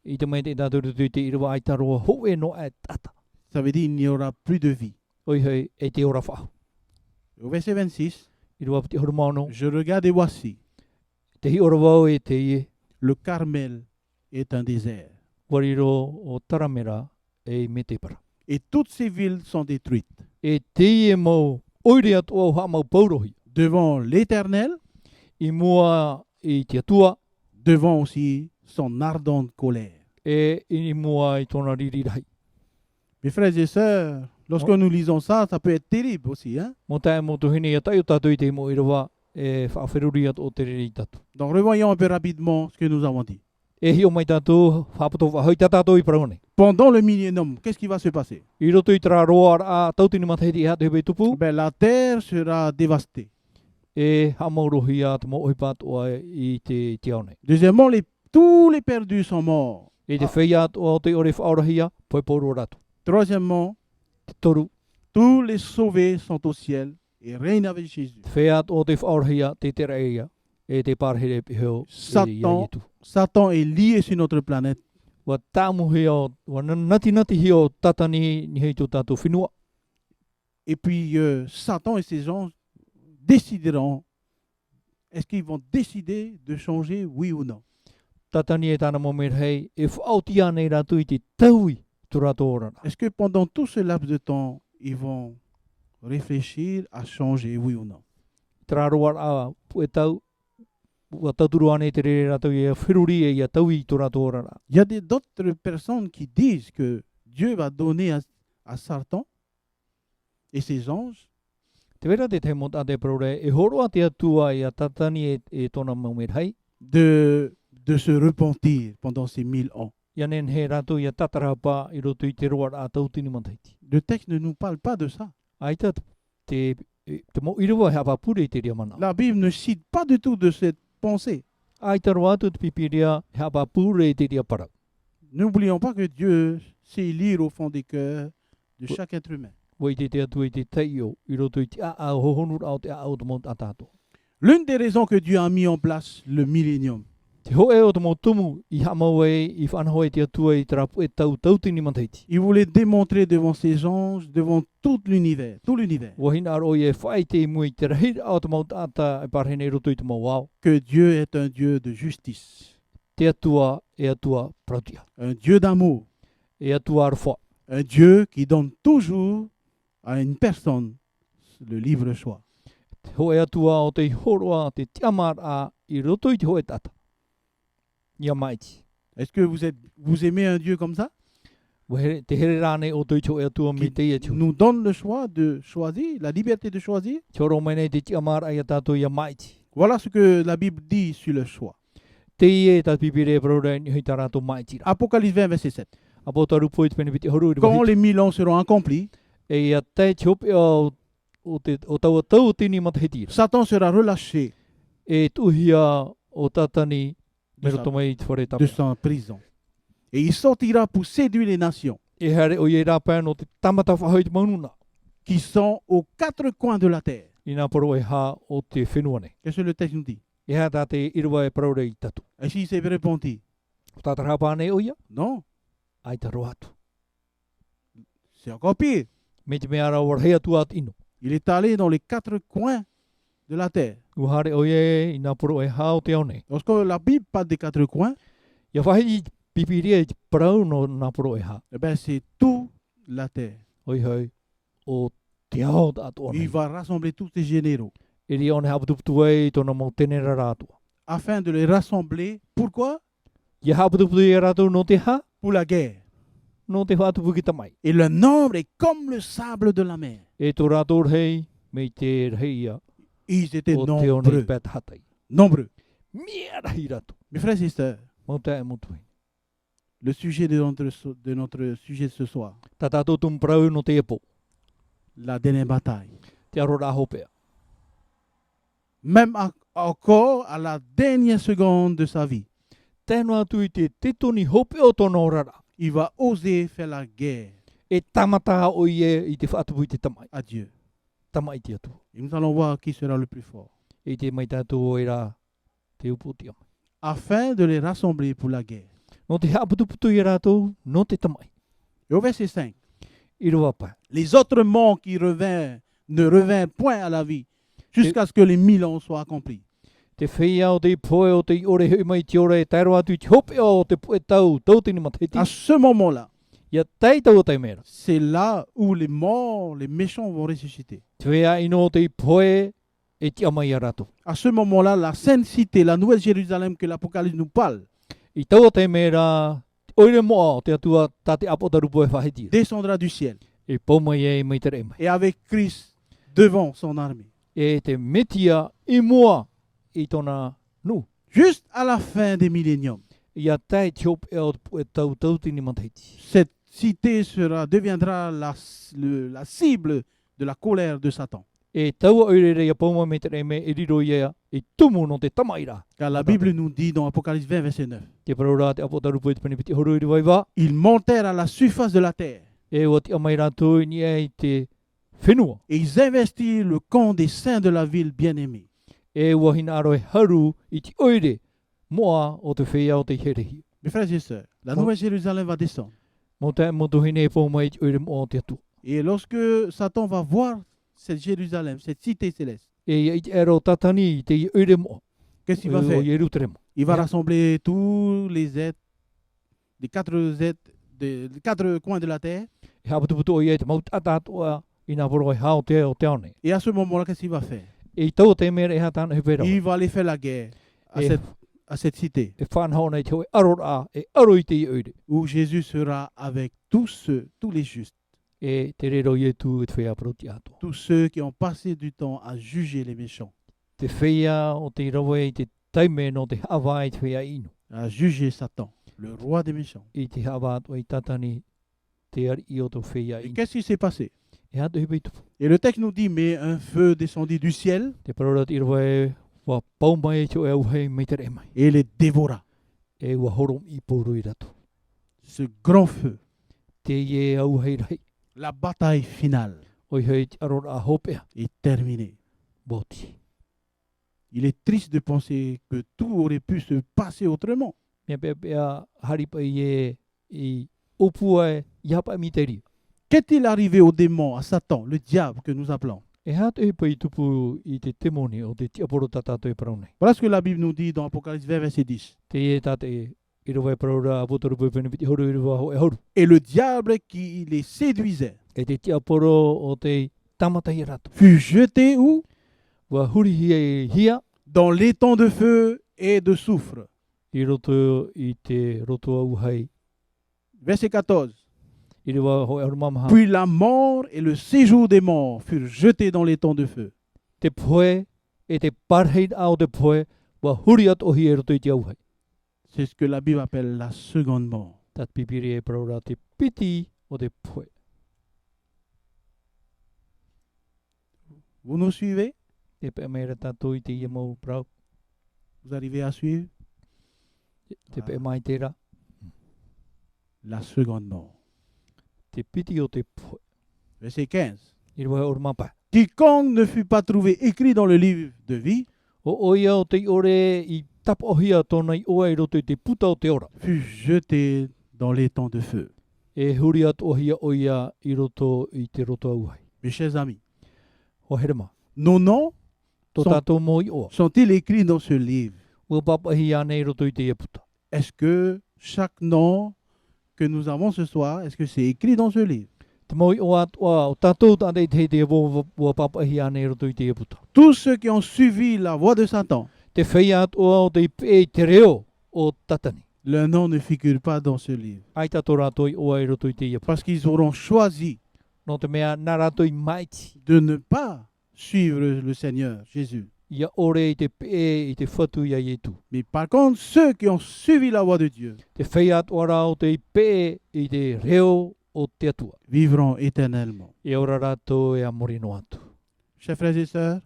I te mai te tāturu tui te i rua ai taroa ho e no e ata. Ça veut dire qu'il n'y aura plus de vie. Oi hei e te ora whahu. Au verset 26, I rua piti huruma no. je regarde et voici, Te hi ora wau e te i. le Carmel est un désert. Wariro o taramera e me te para. Et toutes ces villes sont détruites. E te i e mau oire atua o ha mau paurohi. Devant l'Éternel, I mua i te atua devant aussi son ardente colère. e i mua i tōna ririrahi. Mes frères et sœurs, lorsque nous lisons ça, ça peut être terrible aussi. Hein? Mo tae mo tuhine ia tai o tātou i te mo i rawa e whaawheruri atu o te riri tatu. Donc revoyons un peu rapidement ce que nous avons dit. E hi o mai tātou whaapato whahoi tā tātou i paraone. Pendant le millénium, qu'est-ce qui va se passer? I roto i tara roa a tautini mataheti i hatu hebe tupu. Ben, la terre sera dévastée. E hamaurohi a te mo ohipat o i te aone. Deuxièmement, tous les perdus sont morts. E te whea atu o te ore whaorahia, poi poro ratu. Troisièmement, Te toru, tous les sauvés sont au ciel et règnent avec Jésus. te whea atu o te whaorahia, te te reia, e te parhere piheo, e ia Satan, itu. Satan est lié sur notre planète. Wa tāmuhi o, wa nati hi o tatani ni hei tō tātou whenua. Et puis, Satan et ses anges décideront, est-ce qu'ils vont décider de changer, oui ou non? Tatani e tāna momer hei, e whaotia nei ratu i te taui tu rato orana. Est-ce que pendant tout ce laps de temps, ils vont réfléchir à changer, oui ou non? Traroar a pue tau, wa taturu ane te re ratu i a whiruri e ia taui tu rato orana. Il y a d'autres personnes qui disent que Dieu va donner à Satan et ses anges Te vera te te mo tate prore e horoa te atua ia tatani e tona maumehai. de se repentir pendant ces 1000 ans. Ia nen he rato ia tatarapa i roto i te roa a tautini mantaiti. Le texte ne nous parle pas de ça. Aita te mo irua he apapure i te ria mana. La Bible ne cite pas du tout de cette pensée. Aita roa atu te pipiria he apapure i te ria para. N'oublions pas que Dieu sait lire au fond des cœurs de chaque être humain. Wai te atua i te teio i roto i te a hohonur au te a o te mont atato. L'une des raisons que Dieu a mis en place le millénium, Te hoe o te mo tumu i hamawe i whanhoe te atua i trapu e tautini mantaiti. il voulait démontrer devant ses anges, devant tout l'univers, Wahina aro i e whai te imu i te rahir au te mont ata e parhene i roto i te mo wao. que Dieu est un Dieu de justice, Te atua e atua prautia. un Dieu d'amour, E atua arwha. un Dieu qui donne toujours à une personne le libre choix. Te hoe atua o te horoa te tiamar a i roto i te hoe tata. Ia maiti. Est-ce que vous aimez un Dieu comme ça, Te here rane o te hoe atua me te ia qui tiu. nous donne le choix de choisir, la liberté de choisir? Te horo mene te tiamar a ia tato ia maiti. Voilà ce que la Bible dit sur le choix. Te ie ta pipire prore ni hui tarato maiti ra. Apocalypse 20, verset 7. Apo taru po i te pene piti horu i Quand les 1000 ans seront accomplis, E ia te chope o tau tau tini matahitira. Satan sera relâché E tuhia o tatani de mero sa, tomai i te whare de tapa. sa prison. Et il sortira pour séduire les nations E hare o ie rapan o te tamata whahoi te maununa. qui sont aux quatre coins de la terre. I nā poro e hā o te whenuane. Qu'est-ce que le texte nous dit? E hā tā te irua e praure i tatu. Est-ce qu'il s'est repenti? Tātara hapane o ia, Non, ai ta roa atu. c'est encore pire. Me te mea rau warhea tu at ino. Il est allé dans les quatre coins de la terre. Uhare o ie i nā poro e hā o te aone. Lorsque la Bible parle des quatre coins, Ia whahi pipiria i te parau no nā poro e hā. eh ben, c'est toute la terre. Hoi hoi o te ao tātu Il ane. va rassembler tous les généraux E ri one haputuputu e i tōna mō tenera rātua. afin de les rassembler. Pourquoi? Ia haputuputu e rātou no te hā, Pour la guerre. no te whātupu ki tamai. Et le nombre est comme le sable de la mer. E tō rātou rhei, me te rheia Ils étaient o te one nombreux. pēt hatai. Nombreux. Mea rahi rātou. Mes frères et sœurs, Mō te e motuhi. le sujet de notre sujet ce soir, Tā tātou tum parau no te epo. la dernière bataille. Te aro rā hopea. Même encore à la dernière seconde de sa vie, Tēnā atu i te toni hope o tōna orara. il va oser faire la guerre E tamata o ie i te whaatupu i te tamai. à Dieu. Tamai te atu. Et nous allons voir qui sera le plus fort, E te mai tātou o ira te upo te ama. afin de les rassembler pour la guerre. No te haputuputu i rātou, no te tamai. Et au verset 5, I roa pai. les autres morts qui ne revinrent point à la vie jusqu'à ce que les 1000 ans soient accomplis. Te whia o te poe o te ore hui mai te ore e tairo atu i te hope o te poe tau, tau tini matahiti. À ce moment-là, Ia teitau o te mera. c'est là où les morts, les méchants vont ressusciter. Te whia ino o te poe e te amai a rātou. À ce moment-là, la sainte cité, la nouvelle Jérusalem que l'Apocalypse nous parle, I tau o te mera, oire moa o te atua tā te apotarupo e whahitira. descendra du ciel E pomai e mai tere mai. et avec Christ devant son armée. E te metia i mua i tona nu. Juste à la fin des milléniums, Ia tai te hope e o te poe tau tau tini matahiti. cette cité deviendra la cible de la colère de Satan. E taua oirere ia pomai me tere me e riro ia i tumu no te tamaira. Car la Bible nous dit dans Apocalypse 20, verset 9, Te parora te apotarupo i te panipiti horu i waiwa. ils montèrent à la surface de la terre E o te amai rātou i nia i te whenua. et ils investirent le camp des saints de la ville bien-aimée. E wahina aro e haru i te oire moa o te whea o te herehi. Mes frères et sœurs, la Bon. nouvelle Jérusalem va descendre. Mo te motuhine e pomai i te oire moa o te atu. Et lorsque Satan va voir cette Jérusalem, cette cité céleste, E ia i te ero tatani i te i oire moa. qu'est-ce qu'il va O faire? Yerutremo. Il va Yeah. rassembler tous les êtres des quatre coins de la terre. E haputuputu o ia te maut atatua i nā poro e hao te o te aone. Et à ce moment-là, qu'est-ce qu'il va faire? E i tau te mera e hatana he pera. Il va aller faire la guerre à Et- à cette cité E whanhao nei te hoi aro rā, e aro i te i oire. où Jésus sera avec tous les justes. E te rero i tu e te whea proti ato. tous ceux qui ont passé du temps à juger les méchants, Te whea o te rawe i te taime no te hawa i te whea inu. à juger Satan, le roi des méchants. I te hawa ato i tatani te ari i o te whea Et inu. qu'est-ce qui s'est passé? E hato hipa i tupu. Et le texte nous dit, mais un feu descendit du ciel Te parorat i rawe wa paumai e teo e auhei me te re mai. et les dévora. E ua horom i pouru i rato. Ce grand feu, Te ie auhei rai. la bataille finale Oi hei te arora a hopea. est terminée. Boti. Il est triste de penser que tout aurait pu se passer autrement. Mea pea haripa i e i opua e i hapa mi te ria. Qu'est-il arrivé au démon, à Satan, le diable que nous appelons? E hato hipa i tupu i te temoni o te tiaporo tatato e paraunei. Voilà ce que la Bible nous dit dans Apocalypse 20, verset 10. Te ie tate i rawa e paraura a potoru pepene piti horu i rawa ho e horu. Et le diable qui les séduisait E te tiaporo o te tamata i rato. fut jeté où? Wa huri hia hia Dans l'étang de feu et de soufre. i roto i te roto au hei. Verset 14. I rawa ho e horu mamaha. Puis la mort et le séjour des morts furent jetés dans l'étang de feu. Te poe e te parheit au te poe wa huri at ohi e roto i te au hei. C'est ce que la Bible appelle la seconde mort. Tat pipiri e paraura te piti o te poe. Vous nous suivez? Te pe mea tato i te ia mau prau. Vous arrivez à suivre? Te pe mai te ra. La seconde mort. Te piti o te poe. Verset 15. I rawa e horu mapa. Quiconque ne fut pas trouvé écrit dans le livre de vie O oia o te ore i tapa ohia tōna i oa i roto i te puta o te ora. fut jeté dans l'étang de feu. E huri at ohia oia i roto i te roto auhai. Mes chers amis, O herema. nos noms Tō Son- tātou mō i oa. sont-ils écrits dans ce livre? Ua papahi ane i roto i te ia puta. Est-ce que chaque nom que nous avons ce soir, est-ce que c'est écrit dans ce livre? Te mō i oa atua o tātou tātei te te ua papahi ane i roto i te ia puta. Tous ceux qui ont suivi la voie de Satan, Te whea atua o te ipe te reo o tatani. leur nom ne figure pas dans ce livre. Ai tato rato i oa i roto i te ia puta. Parce qu'ils auront choisi No te mea nā rato i maiti. de ne pas suivre le Seigneur Jésus. Ia ore i te pe i te whatu ia i tu. Mais par contre, ceux qui ont suivi la voie de Dieu Te whea atua rā o te ipe i te reo o te atua. vivront éternellement. E ora rato e a morino atu. Chers frères et sœurs,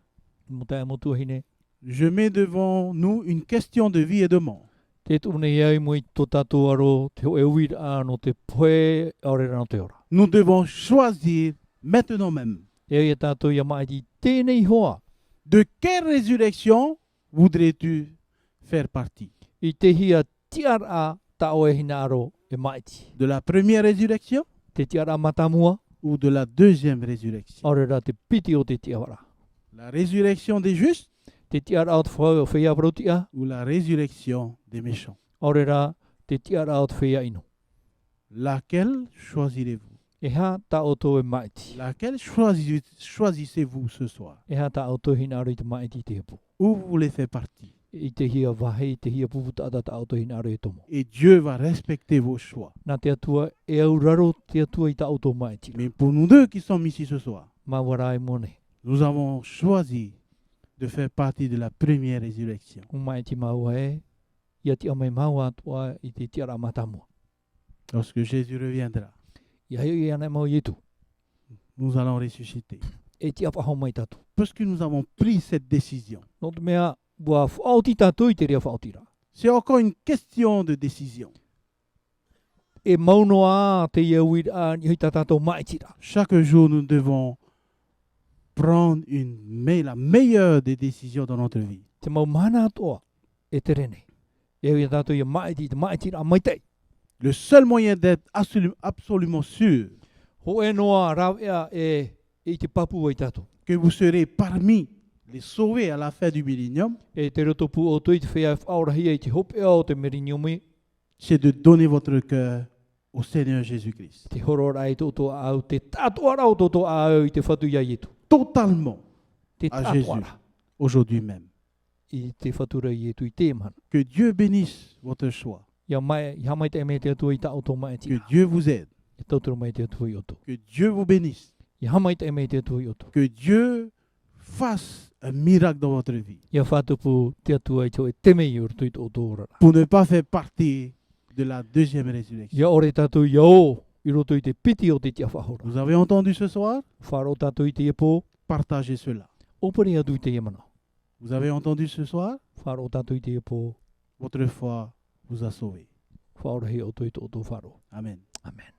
Mo tae mo tuahine. je mets devant nous une question de vie et de mort. Te tūne iai mo i tō tātou aro te o e uira no te poe aurera no te ora. Nous devons choisir maintenant même E ia tātou ia mai i tēnei hoa. de quelle résurrection voudrais-tu faire partie? I te hia tiara ta o e hina aro e maiti. De la première résurrection Te tiara matamua, ou de la deuxième résurrection? aurera te piti o te tiara. La résurrection des justes Te tiara o te whai o whea protia, ou la résurrection des méchants? aurera te tiara o te whea ino. Laquelle choisirez-vous? E ha ta o tō e maiti. Laquelle choisissez-vous ce soir? E ha ta o tō hina aro i te maiti te hepo. Où vous voulez faire partie? I te hia wahe, i te hia puputa ta o tō hina aro e tomo. Et Dieu va respecter vos choix. Nā te atua e au raro te atua i ta o tō maiti. Mais pour nous deux qui sommes ici ce soir, Ma wara e mone. nous avons choisi de faire partie de la première résurrection. O maiti maua e, ia ti amai maua atua i te tiara matamua. Lorsque Jésus reviendra, Ia heo i ana mau i tu. nous allons ressusciter. E ti apa hau mai tatu. Parce que nous avons pris cette décision. No te mea, bua whaoti tatu i te rea whaotira. C'est encore une question de décision. E mauno a te ia uir a ni hui tatato maitira. Chaque jour, nous devons prendre la meilleure des décisions dans notre vie. Te mau mana atoa e te rene. E hui tatu ia maiti te maitira a maitei. Le seul moyen d'être absolument sûr Ho e noa rawea e te papu i tatu. que vous serez parmi les sauvés à la fin du millénium, E te rotopu o tui te whea whaorahia i te hopea o te meriniomi. c'est de donner votre cœur au Seigneur Jésus-Christ. Te horora e toto au, te tatuara o toto au i te whatu ia i tu. Totalement Te à Jésus tatuara aujourd'hui même. i te whatura i tu i te mana. Que Dieu bénisse votre choix. Ia mai te me te atua i ta auto mai Que tira. Dieu vous aide I tautoro mai te atu i oto. Que Dieu vous bénisse. I hamai te mai te atu i oto. Que Dieu fasse un miracle dans votre vie. Ia whātupu te atu ai tau e teme i urtu i tō ora. Pour ne pas faire partie de la deuxième résurrection. Ia ore tātou i o, i roto i te piti o te tia whahora. Vous avez entendu ce soir? Wharo tātou i te epo, Partagez cela. opere atu i te iemana. Vous avez entendu ce soir? Wharo tātou i te epo, Votre foi vous a sauvé. whaorahi o tō i tō wharo. Amen. Amen.